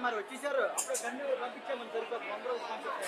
మరి వచ్చేసారు అప్పుడు కన్ను పంపించామని సరిపోతుంది 100 రోజులు కాన్సెప్ట్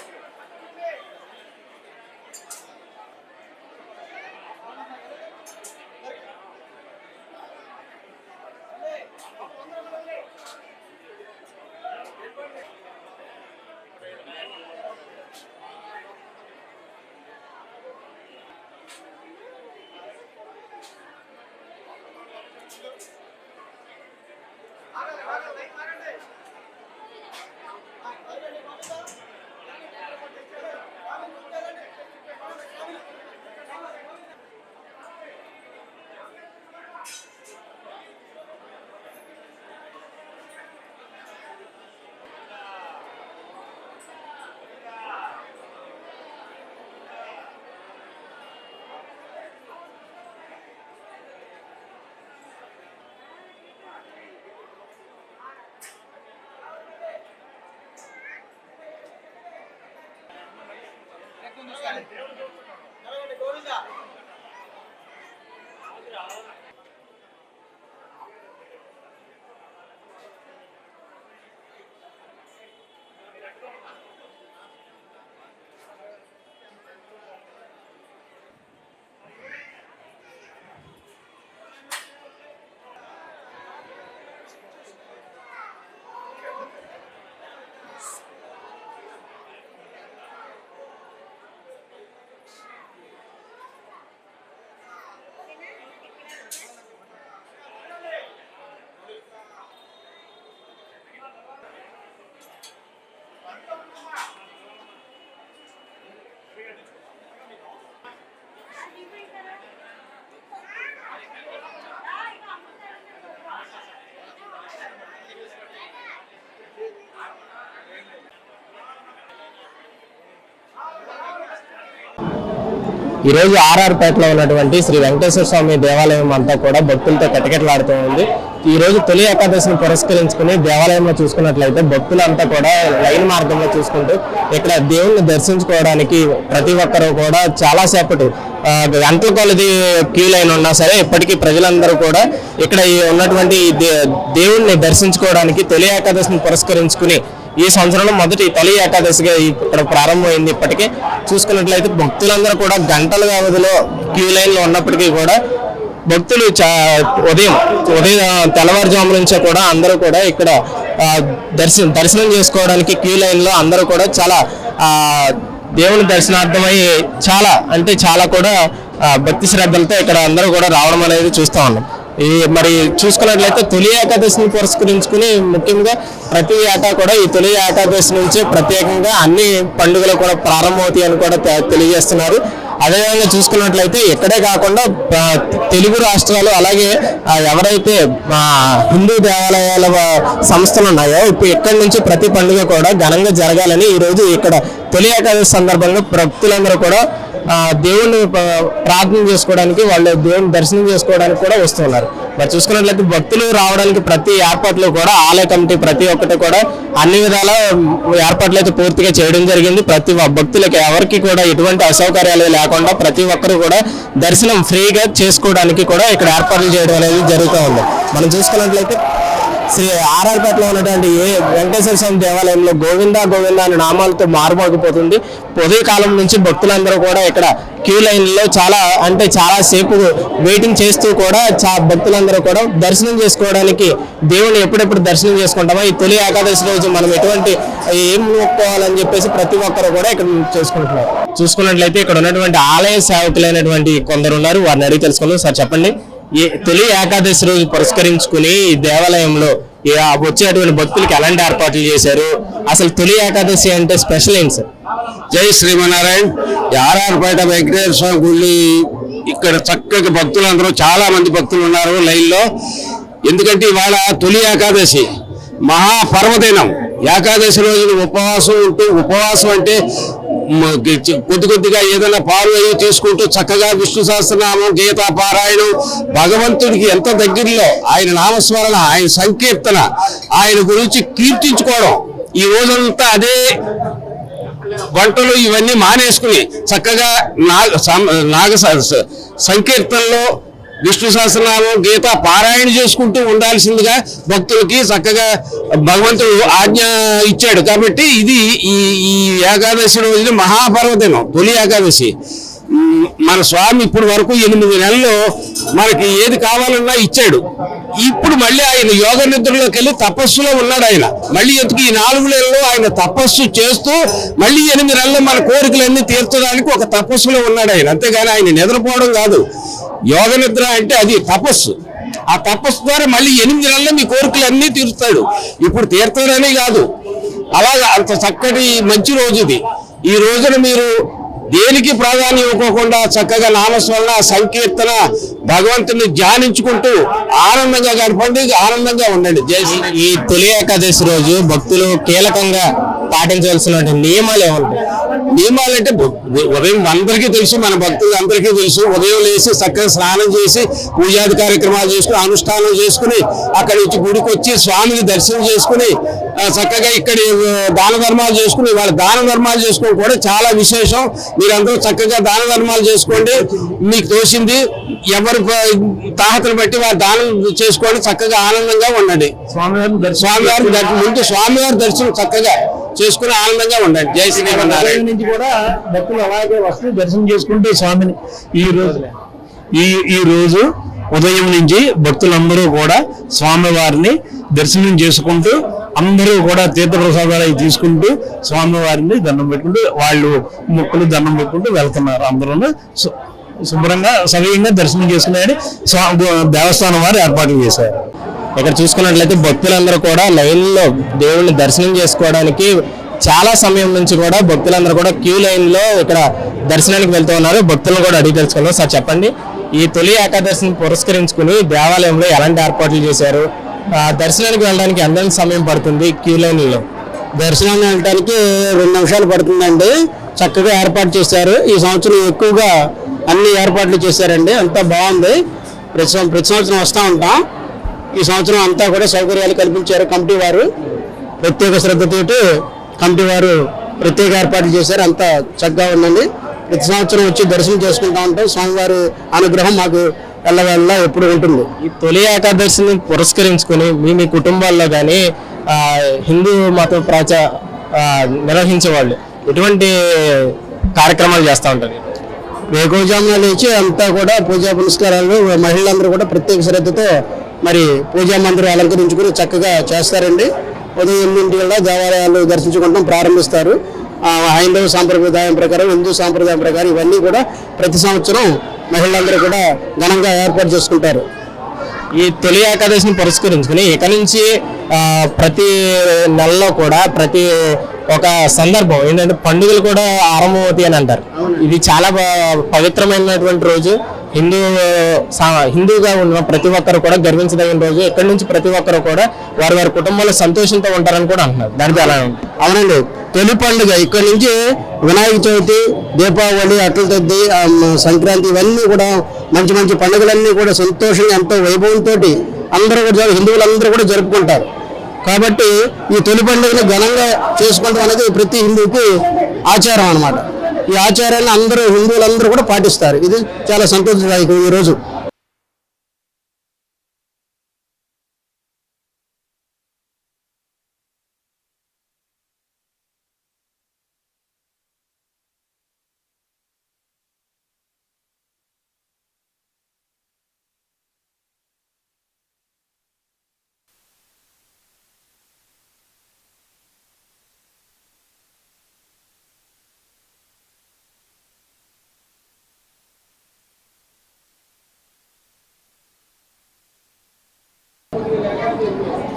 ఈ రోజు ఆర్ఆర్పేటలో ఉన్నటువంటి శ్రీ వెంకటేశ్వర స్వామి దేవాలయం అంతా కూడా భక్తులతో కిటకిటలాడుతూ ఉంది. ఈ రోజు తొలి ఏకాదశిని పురస్కరించుకుని దేవాలయంలో చూసుకున్నట్లయితే భక్తులంతా కూడా లైన్ మార్గంలో చూసుకుంటూ ఇక్కడ దేవుణ్ణి దర్శించుకోవడానికి ప్రతి ఒక్కరూ కూడా చాలా సేపటి గంటల కొలది క్యూ లైన్ ఉన్నా సరే ఇప్పటికీ ప్రజలందరూ కూడా ఇక్కడ ఉన్నటువంటి దేవుణ్ణి దర్శించుకోవడానికి తొలి ఏకాదశిని పురస్కరించుకుని ఈ సంవత్సరంలో మొదటి తొలి ఏకాదశిగా ఇక్కడ ప్రారంభమైంది. ఇప్పటికే చూసుకున్నట్లయితే భక్తులందరూ కూడా గంటల వ్యవధిలో క్యూ లైన్లో ఉన్నప్పటికీ కూడా భక్తులు ఉదయం తెల్లవారుజాము నుంచే కూడా అందరూ కూడా ఇక్కడ దర్శనం చేసుకోవడానికి క్యూ లైన్లో అందరూ కూడా చాలా దేవుని దర్శనార్థమై చాలా కూడా భక్తి శ్రద్ధలతో ఇక్కడ అందరూ కూడా రావడం అనేది చూస్తూ ఉన్నాం. మరి చూసుకున్నట్లయితే తొలి ఏకాదశిని పురస్కరించుకుని ముఖ్యంగా ప్రతి ఏటా కూడా ఈ తొలి ఏకాదశి నుంచి ప్రత్యేకంగా అన్ని పండుగలు కూడా ప్రారంభమవుతాయి అని కూడా తెలియజేస్తున్నారు. అదేవిధంగా చూసుకున్నట్లయితే ఇక్కడే కాకుండా తెలుగు రాష్ట్రాలు అలాగే ఎవరైతే హిందూ దేవాలయాల సంస్థలు ఉన్నాయో ఇప్పుడు ఇక్కడి నుంచి ప్రతి పండుగ కూడా ఘనంగా జరగాలని ఈరోజు ఇక్కడ తొలి ఏకాదశి సందర్భంగా భక్తులందరూ కూడా దేవుణ్ణి ప్రార్థన చేసుకోవడానికి వాళ్ళు దేవుని దర్శనం చేసుకోవడానికి కూడా వస్తున్నారు. మరి చూసుకున్నట్లయితే భక్తులు రావడానికి ప్రతి ఏర్పాట్లు కూడా ఆలయ కమిటీ ప్రతి ఒక్కటి కూడా అన్ని విధాల ఏర్పాట్లు అయితే పూర్తిగా చేయడం జరిగింది. ప్రతి భక్తులకి ఎవరికి కూడా ఎటువంటి అసౌకర్యాలు లేకుండా ప్రతి ఒక్కరు కూడా దర్శనం ఫ్రీగా చేసుకోవడానికి కూడా ఇక్కడ ఏర్పాట్లు చేయడం అనేది జరుగుతూ ఉంది. మనం చూసుకున్నట్లయితే శ్రీ ఆర్ఆర్పేటలో ఉన్నటువంటి వెంకటేశ్వర స్వామి దేవాలయంలో గోవిందా గోవిందా అనే నామాలతో మారుమోగిపోతుంది. ఉదయకాలం నుంచి భక్తులందరూ కూడా ఇక్కడ క్యూ లైన్లో చాలా సేపు వెయిటింగ్ చేస్తూ కూడా భక్తులందరూ కూడా దర్శనం చేసుకోవడానికి దేవుని ఎప్పుడెప్పుడు దర్శనం చేసుకుంటామో ఈ తొలి ఏకాదశి రోజు మనం ఏం మొక్కుకోవాలని చెప్పేసి ప్రతి ఒక్కరు కూడా ఇక్కడ చేసుకుంటున్నారు. చూసుకున్నట్లయితే ఇక్కడ ఉన్నటువంటి ఆలయ సేవకులైనటువంటి కొందరు ఉన్నారు, వారిని అడిగి తెలుసుకుందాం. సార్ చెప్పండి, తొలి ఏకాదశి రోజు పురస్కరించుకుని ఈ దేవాలయంలో వచ్చేటువంటి భక్తులకి ఎలాంటి ఏర్పాట్లు చేశారు, అసలు తొలి ఏకాదశి అంటే స్పెషల్ ఏంటి సార్? జై శ్రీమన్నారాయణ. ఆర్ఆర్పేట వెంకటేశ్వర స్వామి గుడి ఇక్కడ చక్కగా భక్తులందరూ చాలా మంది భక్తులు ఉన్నారు లైన్లో. ఎందుకంటే ఇవాళ తొలి ఏకాదశి మహాపర్వదినం. ఏకాదశి రోజున ఉపవాసం అంటే కొద్ది కొద్దిగా ఏదైనా పాలు అవి తీసుకుంటూ చక్కగా విష్ణు సహస్రనామం, గీతా పారాయణం, భగవంతుడికి ఎంత దగ్గరలో ఆయన నామస్మరణ, ఆయన సంకీర్తన, ఆయన గురించి కీర్తించుకోవడం, ఈ రోజంతా అదే వంటలు ఇవన్నీ మానేసుకుని చక్కగా నాగ సంకీర్తనలో విష్ణు సహస్రనామం, గీత పారాయణ చేసుకుంటూ ఉండాల్సిందిగా భక్తులకి చక్కగా భగవంతుడు ఆజ్ఞ ఇచ్చాడు. కాబట్టి ఇది ఈ ఏకాదశి రోజున మహాపర్వదినం, తొలి ఏకాదశి. మన స్వామి ఇప్పుడు వరకు 8 నెలల్లో మనకి ఏది కావాలన్నా ఇచ్చాడు. ఇప్పుడు మళ్ళీ ఆయన యోగ నిద్రలోకి వెళ్ళి తపస్సులో ఉన్నాడు. ఆయన మళ్ళీ ఎందుకు ఈ 4 నెలల్లో ఆయన తపస్సు చేస్తూ మళ్ళీ 8 నెలల్లో మన కోరికలన్నీ తీర్చడానికి ఒక తపస్సులో ఉన్నాడు ఆయన. అంతేగాని ఆయన నిద్రపోవడం కాదు. యోగ నిద్ర అంటే అది తపస్సు. ఆ తపస్సు ద్వారా మళ్ళీ 8 నెలల్లో మీ కోరికలన్నీ తీరుస్తాడు. ఇప్పుడు తీర్చడనే కాదు, అలాగా అంత చక్కటి మంచి రోజు ఇది. ఈ రోజున మీరు దేనికి ప్రాధాన్యం ఇవ్వకోకుండా చక్కగా నామస్మరణ, సంకీర్తన, భగవంతుని ధ్యానించుకుంటూ ఆనందంగా గడపండి, ఆనందంగా ఉండండి. ఈ తొలి ఏకాదశి రోజు భక్తులు కీలకంగా పాటించవలసిన నియమాలు ఏముంటాయి? నియమాలు అంటే ఉదయం అందరికీ తెలుసు, మన భక్తులు అందరికీ తెలుసు. ఉదయం లేచి చక్కగా స్నానం చేసి పూజాది కార్యక్రమాలు చేసుకుని అనుష్ఠానం చేసుకుని అక్కడి నుంచి గుడికి వచ్చి స్వామిని దర్శనం చేసుకుని చక్కగా ఇక్కడ దాన ధర్మాలు చేసుకుని, వాళ్ళ దాన ధర్మాలు చేసుకోవడం కూడా చాలా విశేషం. మీరందరూ చక్కగా దాన ధర్మాలు చేసుకోండి. మీకు తోసింది ఎవరి తాహతను బట్టి వారు దానం చేసుకోండి, చక్కగా ఆనందంగా ఉండండి. స్వామివారి దర్శనం చక్కగా చేసుకుని ఆనందంగా ఉండండి. జై శ్రీమన్నారాయణ. నుంచి కూడా భక్తులు అలాగే వస్తూ దర్శనం చేసుకుంటే స్వామిని ఈ రోజు ఉదయం నుంచి భక్తులందరూ కూడా స్వామివారిని దర్శనం చేసుకుంటూ అందరూ కూడా తీర్థప్రసాదాలు తీసుకుంటూ స్వామివారిని దండం పెట్టుకుంటూ వాళ్ళు మొక్కులు దండం పెట్టుకుంటూ వెళ్తున్నారు. అందరూ శుభ్రంగా సవ్యంగా దర్శనం చేసుకున్నాయని దేవస్థానం వారు ఏర్పాట్లు చేశారు. ఇక్కడ చూసుకున్నట్లయితే భక్తులందరూ కూడా లైన్లో దేవుణ్ణి దర్శనం చేసుకోవడానికి చాలా సమయం నుంచి కూడా భక్తులందరూ కూడా క్యూ లైన్లో ఇక్కడ దర్శనానికి వెళ్తూ ఉన్నారు. భక్తులను కూడా అడిగి తెలుసుకున్నాం. సార్ చెప్పండి, ఈ తొలి ఏకాదశిని పురస్కరించుకుని దేవాలయంలో ఎలాంటి ఏర్పాట్లు చేశారు? దర్శనానికి వెళ్ళడానికి ఎంత సమయం పడుతుంది? క్యూ లైన్లో దర్శనాన్ని వెళ్ళడానికి 2 నిమిషాలు పడుతుందండి. చక్కగా ఏర్పాటు చేశారు. ఈ సంవత్సరం ఎక్కువగా అన్ని ఏర్పాట్లు చేశారండి. అంతా బాగుంది. ప్రతి సంవత్సరం వస్తూ ఉంటాం. ఈ సంవత్సరం అంతా కూడా సౌకర్యాలు కల్పించారు. కమిటీ వారు ప్రత్యేక శ్రద్ధతోటి కమిటీ వారు ప్రత్యేక ఏర్పాట్లు చేశారు. అంతా చక్కగా ఉందండి. ప్రతి సంవత్సరం వచ్చి దర్శనం చేసుకుంటా ఉంటాం. స్వామివారి అనుగ్రహం మాకు ఎల్లవేళ ఎప్పుడు ఉంటుంది. ఈ తొలి ఏకాదశిని పురస్కరించుకుని మీ కుటుంబాల్లో కానీ హిందూ మత నిర్వహించే వాళ్ళు ఎటువంటి కార్యక్రమాలు చేస్తూ ఉంటారు? వేకోజామున లేచి అంతా కూడా పూజా పునస్కారాలు మహిళలందరూ కూడా ప్రత్యేక శ్రద్ధతో మరి పూజా మందిరం అలంకరించుకుని చక్కగా చేస్తారండి. ఉదయం 8 గంటల దేవాలయాలు దర్శించుకోవడం ప్రారంభిస్తారు. హైందవ సాంప్రదాయం ప్రకారం, హిందూ సాంప్రదాయం ప్రకారం ఇవన్నీ కూడా ప్రతి సంవత్సరం మహిళలందరూ కూడా ఘనంగా ఏర్పాటు చేసుకుంటారు. ఈ తొలి ఏకాదశిని పురస్కరించుకుని ఇక నుంచి ప్రతి నెలలో కూడా ప్రతి ఒక సందర్భం ఏంటంటే పండుగలు కూడా ఆరంభమవుతాయి అని అంటారు. ఇది చాలా పవిత్రమైనటువంటి రోజు. హిందూగా ఉన్న ప్రతి ఒక్కరు కూడా గర్వించదగిన రోజు. ఇక్కడి నుంచి ప్రతి ఒక్కరు కూడా వారి వారి కుటుంబంలో సంతోషంతో ఉంటారని కూడా అంటున్నారు. దానికి అలా ఉంటుంది. అవునండి, తొలి పండుగ ఇక్కడ నుంచి వినాయక చవితి, దీపావళి, అట్ల తద్ది, సంక్రాంతి ఇవన్నీ కూడా మంచి మంచి పండుగలన్నీ కూడా సంతోషంగా ఎంతో వైభవంతో అందరూ కూడా హిందువులందరూ కూడా జరుపుకుంటారు. కాబట్టి ఈ తొలి పండుగను ఘనంగా చేసుకోవడం అనేది ప్రతి హిందువుకి ఆచారం అన్నమాట. ఈ ఆచారాన్ని అందరూ హిందువులందరూ కూడా పాటిస్తారు. ఇది చాలా సంతోషదాయకం ఈ రోజు.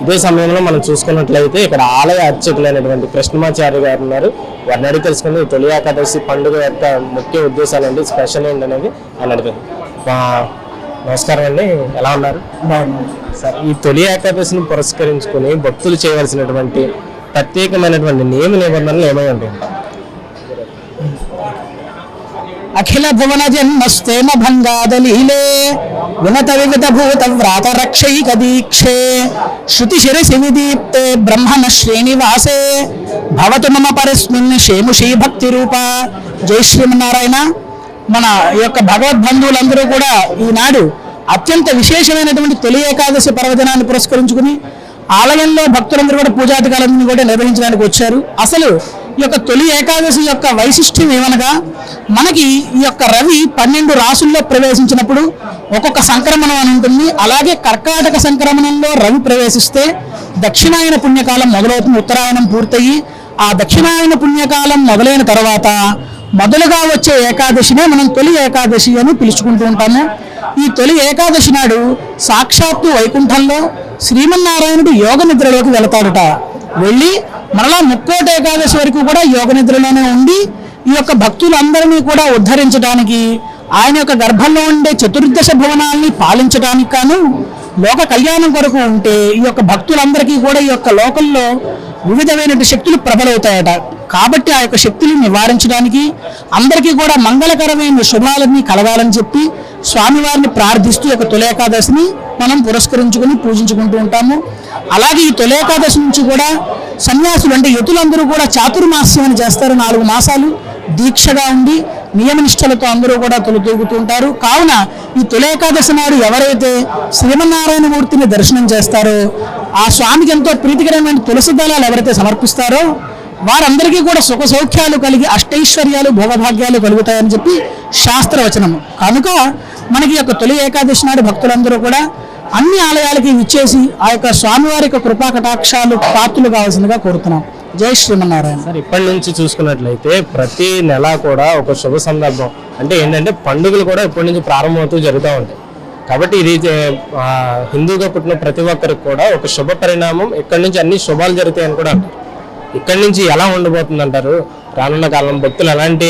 ఇదే సమయంలో మనం చూసుకున్నట్లయితే ఇక్కడ ఆలయ అర్చకులైనటువంటి కృష్ణమాచార్య గారు ఉన్నారు. వారిని అడిగి తెలుసుకుంది తొలి ఏకాదశి పండుగ యొక్క ముఖ్య ఉద్దేశాలు ఏంటి, స్పెషల్ ఏంటి అనేది అని అడిగారు. నమస్కారం అండి, ఎలా ఉన్నారు? సార్, ఈ తొలి ఏకాదశిని పురస్కరించుకుని భక్తులు చేయవలసినటువంటి ప్రత్యేకమైనటువంటి నియమ నిబంధనలు ఏమై ఉంటాయి? అఖిల భువన జన్మస్తేమ భంగాదలీలే వినత వివిధ భూత వ్రాత రక్షైక దీక్షే శృతి శిరసి విదీప్తే బ్రహ్మణ శ్రీనివాసే భవతు మమ పరిస్మిన్ శేముషీ భక్తి రూప. జై శ్రీమన్నారాయణ. మన యొక్క భగవద్బంధువులందరూ కూడా ఈనాడు అత్యంత విశేషమైనటువంటి తొలి ఏకాదశి పర్వదినాన్ని పురస్కరించుకుని ఆలయంలో భక్తులందరూ కూడా పూజాధికారులను కూడా నిర్వహించడానికి వచ్చారు. అసలు ఈ యొక్క తొలి ఏకాదశి యొక్క వైశిష్ట్యం ఏమనగా, మనకి ఈ యొక్క రవి 12 రాసుల్లో ప్రవేశించినప్పుడు ఒక్కొక్క సంక్రమణం అని ఉంటుంది. అలాగే కర్కాటక సంక్రమణంలో రవి ప్రవేశిస్తే దక్షిణాయన పుణ్యకాలం మొదలవుతుంది. ఉత్తరాయణం పూర్తయి ఆ దక్షిణాయన పుణ్యకాలం మొదలైన తర్వాత మొదలుగా వచ్చే ఏకాదశినే మనం తొలి ఏకాదశి అని పిలుచుకుంటూ ఉంటాము. ఈ తొలి ఏకాదశి నాడు సాక్షాత్తు వైకుంఠంలో శ్రీమన్నారాయణుడు యోగ నిద్రలోకి వెళతాడుట. వెళ్ళి మరలా ముక్కోటి ఏకాదశి వరకు కూడా యోగ నిద్రలోనే ఉండి ఈ యొక్క భక్తులందరినీ కూడా ఉద్ధరించడానికి, ఆయన యొక్క గర్భంలో ఉండే చతుర్దశ భువనాల్ని పాలించడానికి కాను లోక కళ్యాణం కొరకు ఉంటే ఈ యొక్క భక్తులందరికీ కూడా ఈ యొక్క లోకంలో వివిధమైన శక్తులు ప్రబలవుతాయట. కాబట్టి ఆ యొక్క శక్తులను నివారించడానికి, అందరికీ కూడా మంగళకరమైన శుభాలన్నీ కలగాలని చెప్పి స్వామివారిని ప్రార్థిస్తూ ఈ యొక్క తొలి ఏకాదశిని మనం పురస్కరించుకుని పూజించుకుంటూ ఉంటాము. అలాగే ఈ తొలి ఏకాదశి నుంచి కూడా సన్యాసులు అంటే యతులందరూ కూడా చాతుర్మాస్యం అని చేస్తారు. 4 మాసాలు దీక్షగా ఉండి నియమనిష్టలతో అందరూ కూడా తొలుతూగుతూ ఉంటారు. కావున ఈ తొలి ఏకాదశి నాడు ఎవరైతే శ్రీమన్నారాయణ మూర్తిని దర్శనం చేస్తారో, ఆ స్వామికి ఎంతో ప్రీతికరమైన తులసి దళాలు ఎవరైతే సమర్పిస్తారో వారందరికీ కూడా సుఖ సౌఖ్యాలు కలిగి అష్టైశ్వర్యాలు భోగభాగ్యాలు కలుగుతాయని చెప్పి శాస్త్రవచనము. కనుక మనకి యొక్క తొలి ఏకాదశి నాడు భక్తులందరూ కూడా అన్ని ఆలయాలకి విచ్చేసి ఆ యొక్క స్వామివారి యొక్క కృపా కటాక్షాలు పాత్రలు కావాల్సిందిగా కోరుతున్నాం. జై శ్రీమన్నారాయణ. సార్, ఇప్పటి నుంచి చూసుకున్నట్లయితే ప్రతి నెల కూడా ఒక శుభ సందర్భం అంటే ఏంటంటే పండుగలు కూడా ఇప్పటి నుంచి ప్రారంభమవుతూ జరుగుతూ ఉంటాయి. కాబట్టి ఇది హిందూగా పుట్టిన ప్రతి ఒక్కరికి కూడా ఒక శుభ పరిణామం. ఇక్కడి నుంచి అన్ని శుభాలు జరుగుతాయని కూడా అంటారు. ఇక్కడి నుంచి ఎలా ఉండబోతుంది అంటారు? రానున్న కాలం భక్తులు ఎలాంటి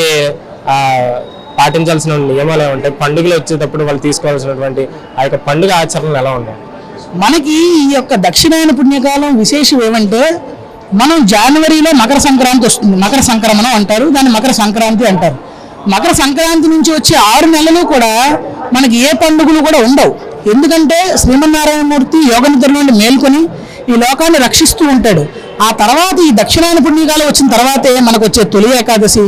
పాటించాల్సిన నియమాలు ఏమంటాయి? పండుగలు వచ్చేటప్పుడు వాళ్ళు తీసుకోవాల్సినటువంటి ఆ యొక్క పండుగ ఆచరణలు ఎలా ఉంటాయి? మనకి ఈ యొక్క దక్షిణాయన పుణ్యకాలం విశేషం ఏమంటే, మనం జనవరిలో మకర సంక్రాంతి వస్తుంది. మకర సంక్రమణం అంటారు, దాన్ని మకర సంక్రాంతి అంటారు. మకర సంక్రాంతి నుంచి వచ్చే 6 నెలలు కూడా మనకి ఏ పండుగలు కూడా ఉండవు. ఎందుకంటే శ్రీమన్నారాయణమూర్తి యోగ నిద్ర నుండి మేల్కొని ఈ లోకాన్ని రక్షిస్తూ ఉంటాడు. ఆ తర్వాత ఈ దక్షిణాయన పుణ్యకాలం వచ్చిన తర్వాతే మనకు వచ్చే తొలి ఏకాదశి,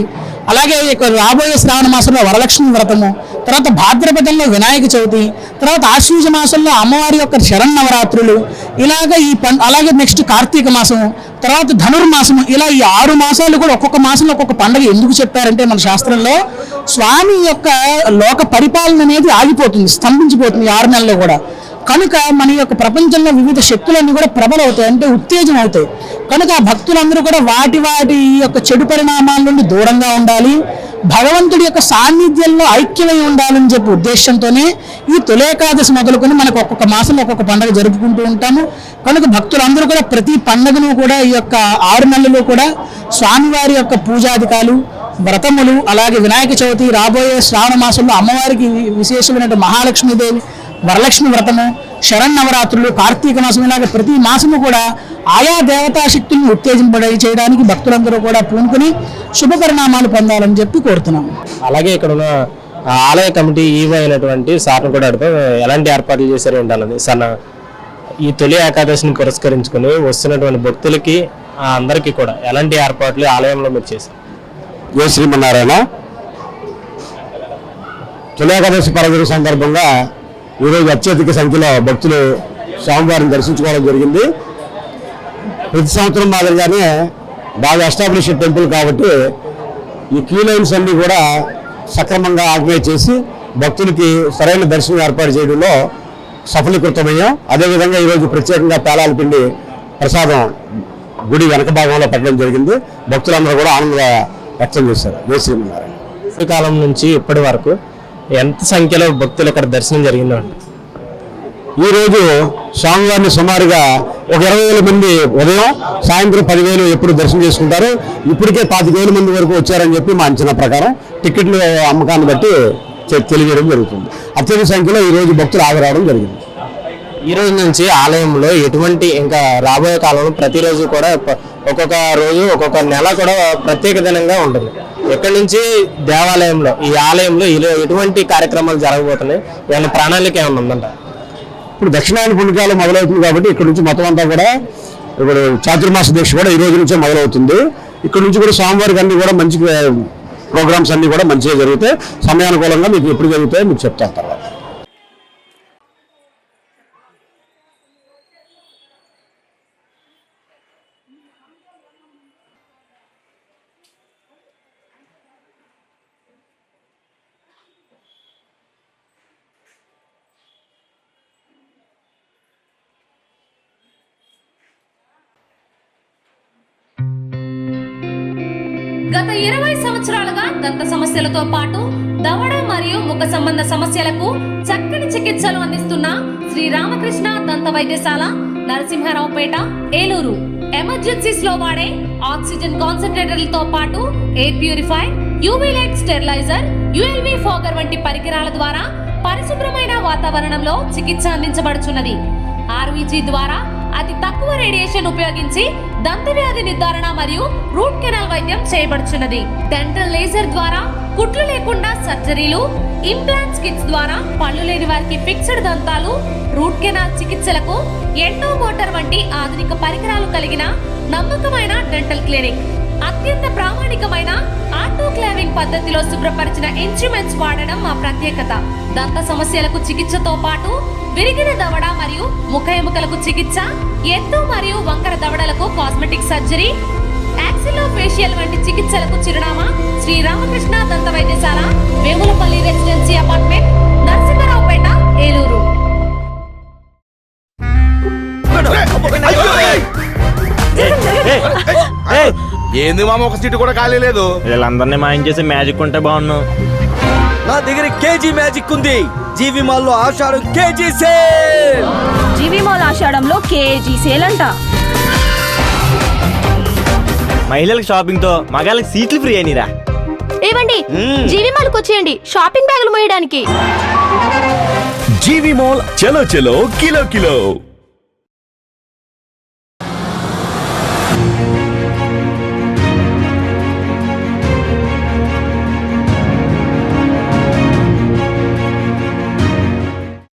అలాగే రాబోయే శ్రావణ మాసంలో వరలక్ష్మి వ్రతము, తర్వాత భాద్రపదంలో వినాయక చవితి, తర్వాత ఆశ్వీజ మాసంలో అమ్మవారి యొక్క శరన్నవరాత్రులు, ఇలాగ అలాగే నెక్స్ట్ కార్తీక మాసం, తర్వాత ధనుర్మాసము, ఇలా ఈ 6 మాసాలు కూడా ఒక్కొక్క మాసంలో ఒక్కొక్క పండుగ ఎందుకు చెప్పారంటే మన శాస్త్రంలో స్వామి యొక్క లోక పరిపాలన అనేది ఆగిపోతుంది, స్తంభించిపోతుంది 6 నెలల్లో కూడా. కనుక మన యొక్క ప్రపంచంలో వివిధ శక్తులన్నీ కూడా ప్రబలవుతాయి, అంటే ఉత్తేజం అవుతాయి. కనుక ఆ భక్తులందరూ కూడా వాటి యొక్క చెడు పరిణామాల నుండి దూరంగా ఉండాలి, భగవంతుడి యొక్క సాన్నిధ్యంలో ఐక్యమై ఉండాలని చెప్పి ఉద్దేశంతోనే ఈ తొలి ఏకాదశి మొదలుకొని మనకు ఒక్కొక్క మాసంలో ఒక్కొక్క పండుగ జరుపుకుంటూ ఉంటాము. కనుక భక్తులందరూ కూడా ప్రతి పండుగను కూడా ఈ యొక్క 6 నెలలు కూడా స్వామివారి యొక్క పూజాధికాలు, వ్రతములు, అలాగే వినాయక చవితి, రాబోయే శ్రావణ మాసంలో అమ్మవారికి విశేషమైన మహాలక్ష్మీదేవి వరలక్ష్మి వ్రతము, శరన్నవరాత్రులు, కార్తీక మాసం, ఇలాగే ప్రతి మాసము కూడా ఆయా దేవతా శక్తులను ఉత్తేజింపడే చేయడానికి భక్తులందరూ కూడా పూనుకుని శుభ పరిణామాలు పొందాలని చెప్పి కోరుతున్నాం. అలాగే ఇక్కడ ఉన్న ఆలయ కమిటీ ఈవో అయినటువంటి సార్ను కూడా అడుగుతాం, ఎలాంటి ఏర్పాట్లు చేశారు ఏంటన్నది. సార్, ఈ తొలి ఏకాదశిని పురస్కరించుకుని వస్తున్నటువంటి భక్తులకి అందరికీ కూడా ఎలాంటి ఏర్పాట్లు ఆలయంలో మీరు చేశారు? జై శ్రీమన్నారాయణ. తొలి ఏకాదశి పర్వదిన సందర్భంగా ఈరోజు అత్యధిక సంఖ్యలో భక్తులు స్వామివారిని దర్శించుకోవడం జరిగింది. ప్రతి సంవత్సరం మాదిరిగానే బాగా ఎస్టాబ్లిష్డ్ టెంపుల్ కాబట్టి ఈ క్యూ లైన్స్ అన్నీ కూడా సక్రమంగా ఆర్గనైజ్ చేసి భక్తులకి సరైన దర్శనం ఏర్పాటు చేయడంలో సఫలీకృతమయ్యాం. అదేవిధంగా ఈరోజు ప్రత్యేకంగా పేలాల పిండి ప్రసాదం గుడి వెనక భాగంలో పెట్టడం జరిగింది. భక్తులందరూ కూడా ఆనందంగా వ్యక్తం చేశారు. జై శ్రీమన్నారాయణ. కాలం నుంచి ఇప్పటి వరకు ఎంత సంఖ్యలో భక్తులు ఇక్కడ దర్శనం జరిగిందో? ఈరోజు స్వామివారిని సుమారుగా ఒక 20,000 మంది ఉదయం, సాయంత్రం 10,000 ఎప్పుడు దర్శనం చేసుకుంటారు. ఇప్పటికే 25,000 మంది వరకు వచ్చారని చెప్పి మా అంచనా ప్రకారం టికెట్ల అమ్మకాన్ని బట్టి తెలియజేయడం జరుగుతుంది. అత్యధిక సంఖ్యలో ఈరోజు భక్తులు హాజరవడం జరిగింది. ఈ రోజు నుంచి ఆలయంలో ఎటువంటి ఇంకా రాబోయే కాలంలో ప్రతిరోజు కూడా ఒక్కొక్క రోజు ఒక్కొక్క నెల కూడా ప్రత్యేక దినంగా ఉంటుంది. ఇక్కడ నుంచి దేవాలయంలో ఈ ఆలయంలో ఎటువంటి కార్యక్రమాలు జరగబోతున్నాయి, ఏమైనా ప్రణాళిక ఏమైనా ఉందంట? ఇప్పుడు దక్షిణాయన పుణ్యకాలం మొదలవుతుంది కాబట్టి ఇక్కడ నుంచి మొత్తం అంతా కూడా ఇప్పుడు చాతుర్మాస దీక్ష కూడా ఈ రోజు నుంచే మొదలవుతుంది. ఇక్కడ నుంచి కూడా స్వామివారికి అన్ని కూడా మంచి ప్రోగ్రామ్స్ అన్ని కూడా మంచిగా జరుగుతాయి. సమయానుకూలంగా మీకు ఎప్పుడు జరుగుతాయో మీకు చెప్తాను తర్వాత. గత 20 సంవత్సరాలుగా దంత సమస్యలతో పాటు దవడ మరియు ముఖ సంబంధ సమస్యలకు చక్కని చికిత్సలు అందిస్తున్న శ్రీ రామకృష్ణ దంత వైద్యశాల, నరసింహారావుపేట, ఏలూరు. ఎమర్జెన్సీస్ లో వాడే ఆక్సిజన్ కాన్సంట్రేటర్లతో పాటు air purifier, UV light steriliser, ULV fogger వంటి పరికరాల ద్వారా పరిశుభ్రమైన వాతావరణంలో చికిత్స అందించబడుచున్నది. ఆర్వీజీ ద్వారా అతి తక్కువ రేడియేషన్ ఉపయోగించి దంత వ్యాధి నిర్ధారణ మరియు రూట్ కెనాల్ వైద్యం చేయబడుచున్నది. డెంటల్ లేజర్ ద్వారా కుట్లు లేకుండా సర్జరీలు, ఇంప్లాంట్స్ కిట్స్ ద్వారా పళ్ళు లేని వారికి ఫిక్స్డ్ దంతాలు, రూట్ కెనాల్ చికిత్సలకు ఎండో మోటార్ వంటి ఆధునిక పరికరాలు కలిగిన నమ్మకమైన డెంటల్ క్లినిక్. అత్యంత ప్రామాణికమైన ఆటోక్లావింగ్ పద్ధతిలో శుభ్రపరిచిన ఇన్స్ట్రుమెంట్స్ వాడడం మా ప్రత్యేకత. దంత సమస్యలకు చికిత్సతో పాటు విరిగిన దవడ మరియు ముఖ ఎముకలకు చికిత్స, ఎత్తు మరియు వంకర దవడలకు కాస్మెటిక్ సర్జరీ, యాక్సిలోఫేషియల్ వంటి చికిత్సలకు చిరునామా శ్రీ రామకృష్ణ దంత వైద్యశాల, వేములపల్లి రెసిడెన్సీ అపార్ట్మెంట్, నరసింహారావుపేట, ఏలూరు. ఏంది మామ, ఒక సీటు కూడా ఖాళీ లేదు. వీళ్ళందరినీ మాయం చేసే మ్యాజిక్ ఉంటే బాగున్నావు. నా దగ్గర కేజీ మ్యాజిక్ ఉంది. జీవి మాల్లో ఆషాఢం కేజీ సేల్. జీవి మాల్ ఆషాఢంలో కేజీ సేల్ అంట. మహిళలకు షాపింగ్ తో మగాళ్ళకి సీట్లు ఫ్రీ అయినరా. ఏవండి, జీవి మాల్కి వచ్చేయండి షాపింగ్ బ్యాగులు మోయడానికి. జీవి మాల్ చలో చలో కిలో కిలో.